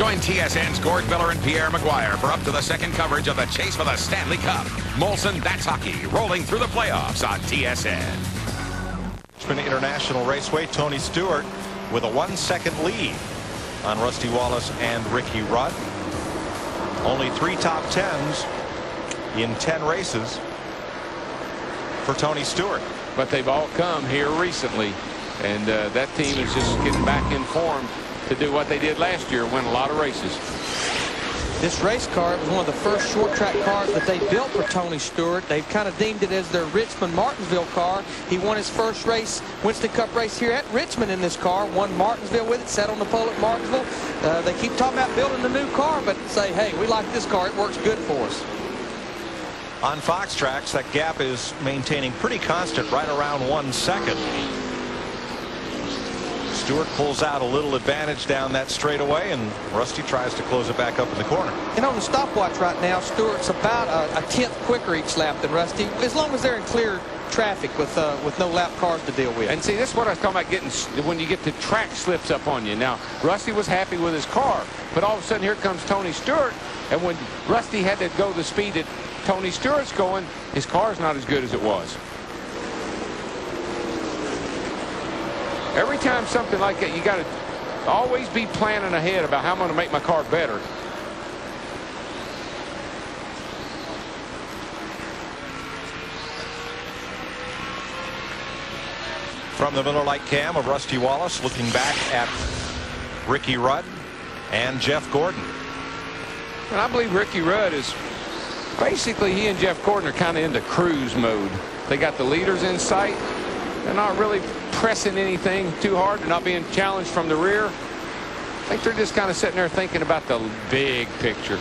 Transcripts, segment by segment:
Join TSN's Gord Miller and Pierre Maguire for up to the second coverage of the chase for the Stanley Cup. Molson, that's hockey, rolling through the playoffs on TSN. Richmond International Raceway, Tony Stewart with a 1-second lead on Rusty Wallace and Ricky Rudd. Only 3 top 10s in 10 races for Tony Stewart. But they've all come here recently, and that team is just getting back in form to do what they did last year, win a lot of races. This race car was one of the first short track cars that they built for Tony Stewart. They've kind of deemed it as their Richmond-Martinsville car. He won his first race, Winston Cup race here at Richmond in this car, won Martinsville with it, sat on the pole at Martinsville. They keep talking about building a new car, but say, hey, we like this car. It works good for us. On Fox tracks, that gap is maintaining pretty constant, right around 1 second. Stewart pulls out a little advantage down that straightaway, and Rusty tries to close it back up in the corner. And on the stopwatch right now, Stewart's about a 10th quicker each lap than Rusty, as long as they're in clear traffic with no lap cars to deal with. And see, this is what I was talking about, getting when you get the track slips up on you. Now, Rusty was happy with his car, but all of a sudden here comes Tony Stewart, and when Rusty had to go the speed that Tony Stewart's going, his car's not as good as it was. Every time something like that, you got to always be planning ahead about how I'm going to make my car better. From the Miller Lite cam of Rusty Wallace, looking back at Ricky Rudd and Jeff Gordon. And I believe Ricky Rudd is basically, he and Jeff Gordon are kind of into cruise mode. They got the leaders in sight. They're not really pressing anything too hard. They're not being challenged from the rear. I think they're just kind of sitting there thinking about the big picture.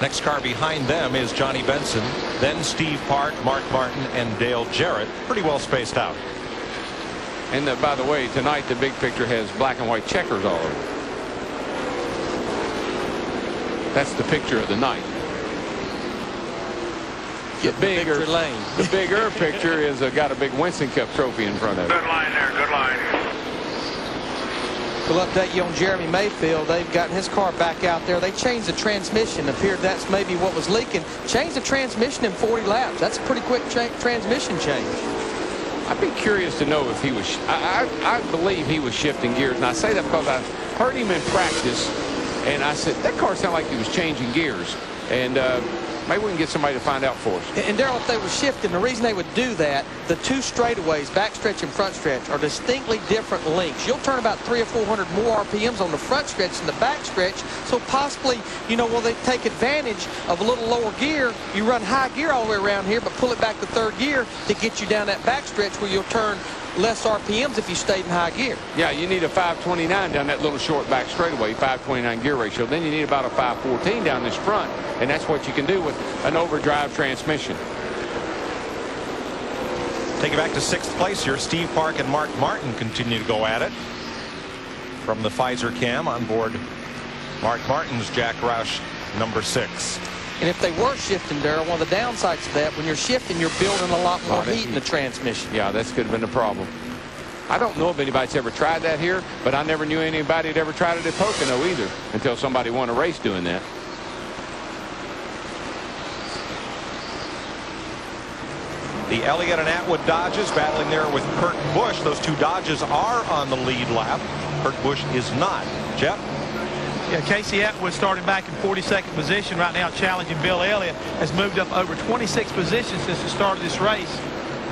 Next car behind them is Johnny Benson, then Steve Park, Mark Martin, and Dale Jarrett. Pretty well spaced out. And by the way, tonight the big picture has black and white checkers all over. That's the picture of the night. The bigger picture is got a big Winston Cup trophy in front of it. Good line there, good line. We'll update you on Jeremy Mayfield. They've gotten his car back out there. They changed the transmission. Appeared that's maybe what was leaking. Changed the transmission in 40 laps. That's a pretty quick transmission change. I'd be curious to know if he was. I believe he was shifting gears, and I say that because I heard him in practice, and I said that car sounded like he was changing gears, and maybe we can get somebody to find out for us. And Darrell, if they were shifting, the reason they would do that, the 2 straightaways, backstretch and front stretch, are distinctly different lengths. You'll turn about 300 or 400 more RPMs on the front stretch than the back stretch. So possibly, you know, will they take advantage of a little lower gear? You run high gear all the way around here, but pull it back to 3rd gear to get you down that back stretch where you'll turn less RPMs if you stayed in high gear. Yeah, you need a 529 down that little short back straightaway, 529 gear ratio. Then you need about a 514 down this front, and that's what you can do with an overdrive transmission. Take it back to 6th place here. Steve Park and Mark Martin continue to go at it. From the Pfizer cam on board Mark Martin's Jack Roush number 6. And if they were shifting, Darrell, one of the downsides to that, when you're shifting, you're building a lot more heat in the transmission. Yeah, that could have been the problem. I don't know if anybody's ever tried that here, but I never knew anybody had ever tried it at Pocono either until somebody won a race doing that. The Elliott and Atwood Dodges battling there with Kurt Busch. Those 2 Dodges are on the lead lap. Kurt Busch is not. Jeff? Yeah, Casey Atwood started back in 42nd position. Right now challenging Bill Elliott. Has moved up over 26 positions since the start of this race.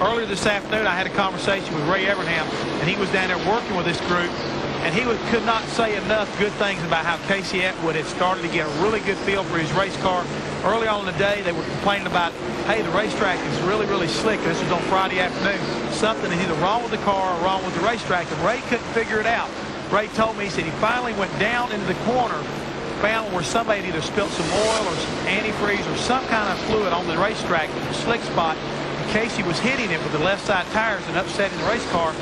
Earlier this afternoon I had a conversation with Ray Evernham, and he was down there working with this group, and he could not say enough good things about how Casey Atwood had started to get a really good feel for his race car. Early on in the day they were complaining about, hey, the racetrack is really, really slick. This was on Friday afternoon. Something is either wrong with the car or wrong with the racetrack, and Ray couldn't figure it out. Ray told me, he said he finally went down into the corner, found where somebody had either spilled some oil or some antifreeze or some kind of fluid on the racetrack, the slick spot. And Casey was hitting it with the left side tires and upsetting the race car,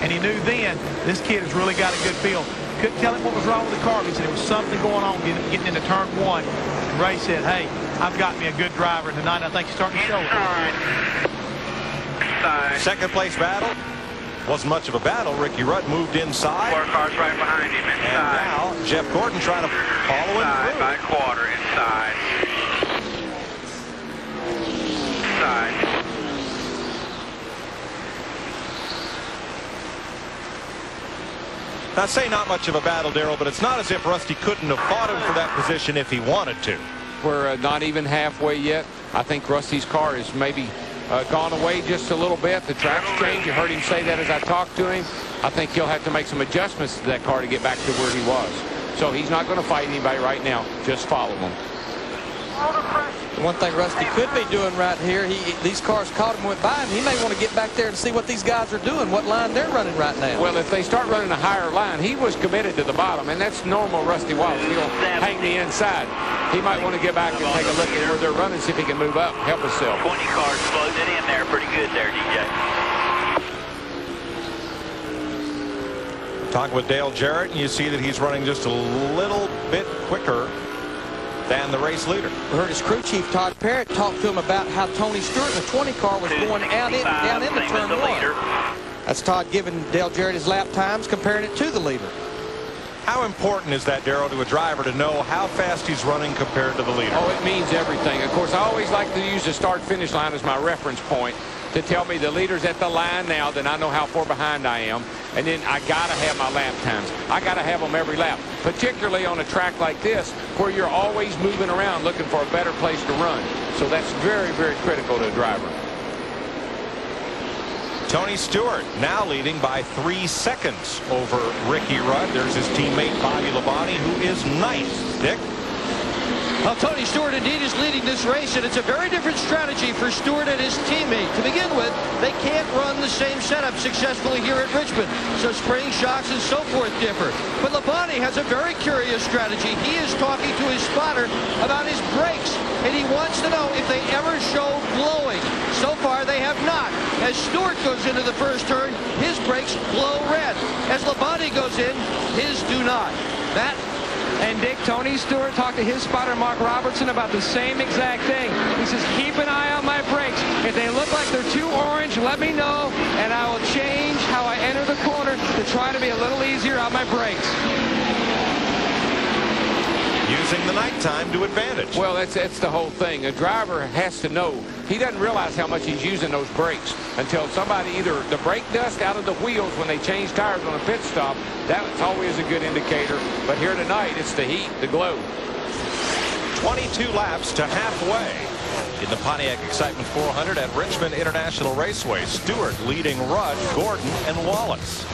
and he knew then this kid has really got a good feel. Couldn't tell him what was wrong with the car, but he said there was something going on getting into turn 1. And Ray said, hey, I've got me a good driver tonight. I think he's starting to show it. Second place battle. Wasn't much of a battle. Ricky Rudd moved inside. 4 cars right behind him inside. And now Jeff Gordon trying to follow him through. By quarter, inside. Inside. Now, say not much of a battle, Darrell, but it's not as if Rusty couldn't have fought him for that position if he wanted to. We're not even halfway yet. I think Rusty's car is maybe gone away just a little bit. The track's changed. You heard him say that as I talked to him. I think he'll have to make some adjustments to that car to get back to where he was. So he's not going to fight anybody right now. Just follow him. One thing Rusty could be doing right here, these cars caught him, went by him. He may want to get back there and see what these guys are doing, what line they're running right now. Well, if they start running a higher line, he was committed to the bottom, and that's normal Rusty Wallace. He'll hang the inside. He might want to get back and take a look at where they're running, see if he can move up, help himself. 20 cars floating in there pretty good there, DJ. Talk with Dale Jarrett, and you see that he's running just a little bit quicker than the race leader. We heard his crew chief, Todd Parrott, talk to him about how Tony Stewart in the 20 car was going down into turn one. That's Todd giving Dale Jarrett his lap times, comparing it to the leader. How important is that, Darrell, to a driver to know how fast he's running compared to the leader? Oh, it means everything. Of course, I always like to use the start-finish line as my reference point to tell me the leader's at the line now, then I know how far behind I am. And then I got to have my lap times. I got to have them every lap, particularly on a track like this where you're always moving around looking for a better place to run. So that's very, very critical to a driver. Tony Stewart now leading by 3 seconds over Ricky Rudd. There's his teammate Bobby Labonte, who is ninth. Dick? Well, Tony Stewart indeed is leading this race, and it's a very different strategy for Stewart and his teammate. To begin with, they can't run the same setup successfully here at Richmond, so spring shocks and so forth differ. But Labonte has a very curious strategy. He is talking to his spotter about his brakes, and he wants to know if they ever show glowing. So far, they have not. As Stewart goes into the first turn, his brakes glow red. As Labonte goes in, his do not. Matt? And Dick, Tony Stewart talked to his spotter, Mark Robertson, about the same exact thing. He says, keep an eye on my brakes. If they look like they're too orange, let me know, and I will change how I enter the corner to try to be a little easier on my brakes. Using the nighttime to advantage. Well, that's the whole thing. A driver has to know. He doesn't realize how much he's using those brakes until somebody, either the brake dust out of the wheels when they change tires on a pit stop, that's always a good indicator. But here tonight, it's the heat, the glow. 22 laps to halfway in the Pontiac Excitement 400 at Richmond International Raceway. Stewart leading Rudd, Gordon, and Wallace.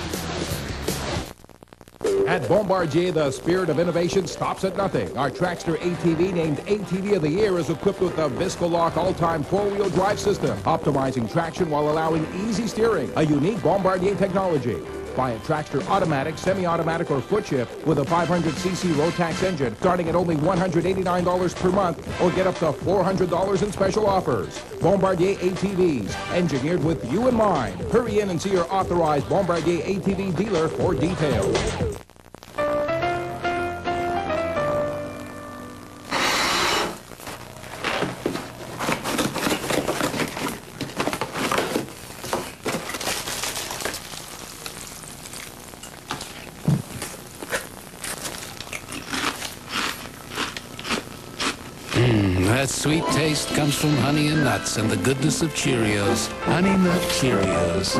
At Bombardier, the spirit of innovation stops at nothing. Our Trackster ATV, named ATV of the Year, is equipped with a Viscolock all-time four-wheel drive system, optimizing traction while allowing easy steering. A unique Bombardier technology. Buy a Trackster automatic, semi-automatic, or foot shift with a 500cc Rotax engine starting at only $189 per month, or get up to $400 in special offers. Bombardier ATVs, engineered with you in mind. Hurry in and see your authorized Bombardier ATV dealer for details. That sweet taste comes from honey and nuts and the goodness of Cheerios. Honey Nut Cheerios.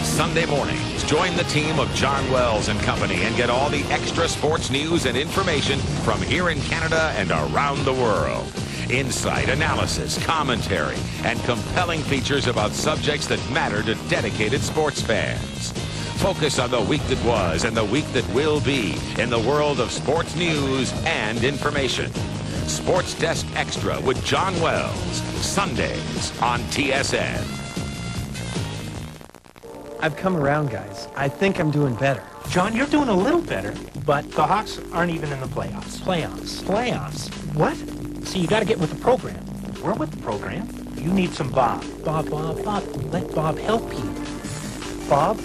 Sunday mornings, join the team of John Wells and company and get all the extra sports news and information from here in Canada and around the world. Insight, analysis, commentary, and compelling features about subjects that matter to dedicated sports fans. Focus on the week that was and the week that will be in the world of sports news and information. Sports Desk Extra with John Wells, Sundays on TSN. I've come around, guys. I think I'm doing better. John, you're doing a little better, but the Hawks aren't even in the playoffs. Playoffs? What? See, you got to get with the program. We're with the program. You need some Bob. Bob. Let Bob help you. Bob?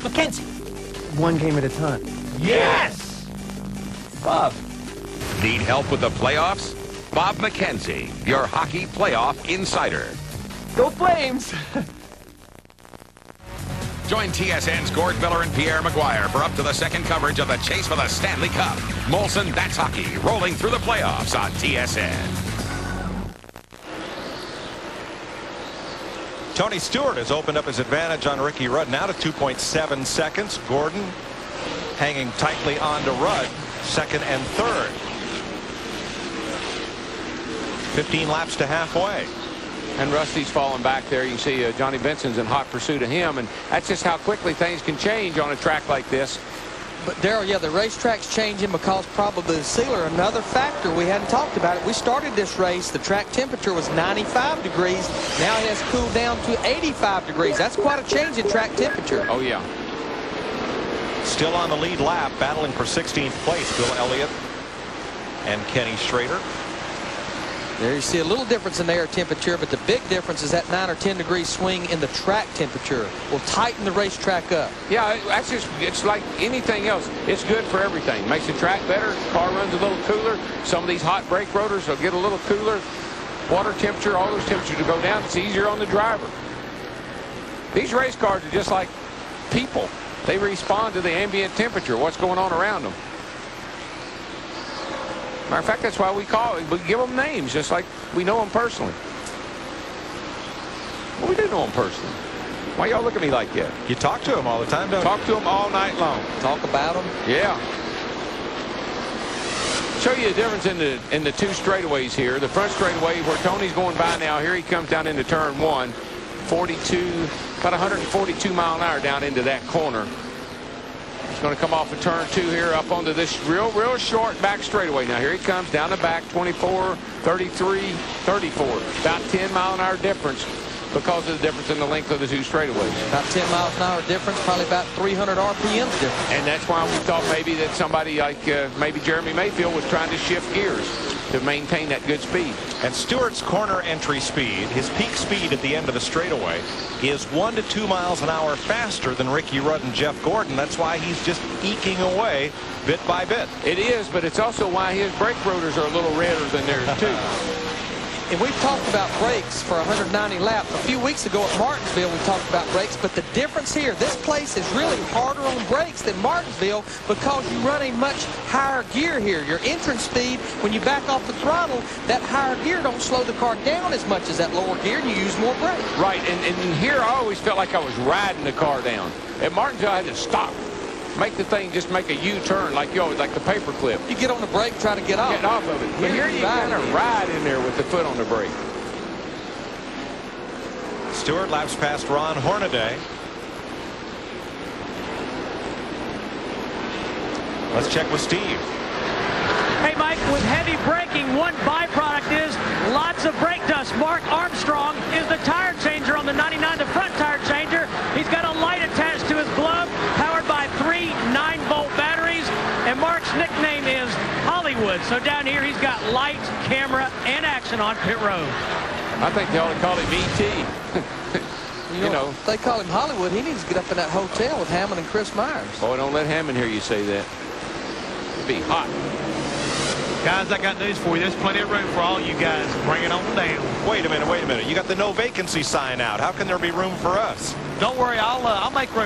Mackenzie. One game at a time. Yes! Bob. Need help with the playoffs? Bob McKenzie, your hockey playoff insider. Go Flames! Join TSN's Gord Miller and Pierre Maguire for up to the second coverage of the chase for the Stanley Cup. Molson, that's hockey, rolling through the playoffs on TSN. Tony Stewart has opened up his advantage on Ricky Rudd now to 2.7 seconds. Gordon hanging tightly on to Rudd, second and third. 15 laps to halfway. And Rusty's falling back there. You see Johnny Benson's in hot pursuit of him, and that's just how quickly things can change on a track like this. But Darrell, yeah, the racetrack's changing because probably the sealer. Another factor we hadn't talked about it. We started this race, the track temperature was 95 degrees. Now it has cooled down to 85 degrees. That's quite a change in track temperature. Oh, yeah. Still on the lead lap, battling for 16th place, Bill Elliott and Kenny Schrader. There you see a little difference in the air temperature, but the big difference is that 9 or 10 degree swing in the track temperature will tighten the racetrack up. Yeah, that's just, it's like anything else. It's good for everything. Makes the track better. Car runs a little cooler. Some of these hot brake rotors will get a little cooler. Water temperature, all those temperatures will go down. It's easier on the driver. These race cars are just like people. They respond to the ambient temperature, what's going on around them. Matter of fact, that's why we give them names, just like we know them personally. Well, we do know them personally. Why y'all look at me like that? You talk to them all the time, don't you? Talk to them all night long. Talk about them? Yeah. Show you the difference in the two straightaways here. The front straightaway where Tony's going by now. Here he comes down into turn 1. 42, about 142 mile an hour down into that corner. He's going to come off of turn 2 here up onto this real short back straightaway. Now here he comes down the back, 24, 33, 34. About 10 mile an hour difference because of the difference in the length of the two straightaways. About 10 miles an hour difference, probably about 300 RPMs difference. And that's why we thought maybe that somebody like maybe Jeremy Mayfield was trying to shift gears to maintain that good speed. And Stewart's corner entry speed, his peak speed at the end of the straightaway, is 1 to 2 miles an hour faster than Ricky Rudd and Jeff Gordon. That's why he's just eking away bit by bit. It is, but it's also why his brake rotors are a little redder than theirs too. And we've talked about brakes for 190 laps. A few weeks ago at Martinsville, we talked about brakes, but the difference here, this place is really harder on brakes than Martinsville because you run a much higher gear here. Your entrance speed, when you back off the throttle, that higher gear don't slow the car down as much as that lower gear, and you use more brake. Right, and here I always felt like I was riding the car down. At Martinsville, I had to stop. Make the thing just make a U-turn like you always, like the paper clip. You get on the brake, try to get off. Get off of it. But here you kind of ride in there with the foot on the brake. Stewart laps past Ron Hornaday. Let's check with Steve. Hey, Mike, with heavy braking, one byproduct is lots of brake dust. Mark Armstrong is the tire changer on the 99, the front tire changer. He's got a light attached to his glove, powered by 3 9-volt batteries, and Mark's nickname is Hollywood. So down here, he's got lights, camera, and action on pit road. I think they ought to call him E.T. You know, they call him Hollywood. He needs to get up in that hotel with Hammond and Chris Myers. Boy, don't let Hammond hear you say that. It'd be hot. Guys, I got news for you. There's plenty of room for all you guys. Bring it on down. Wait a minute. You got the no vacancy sign out. How can there be room for us? Don't worry, I'll make room.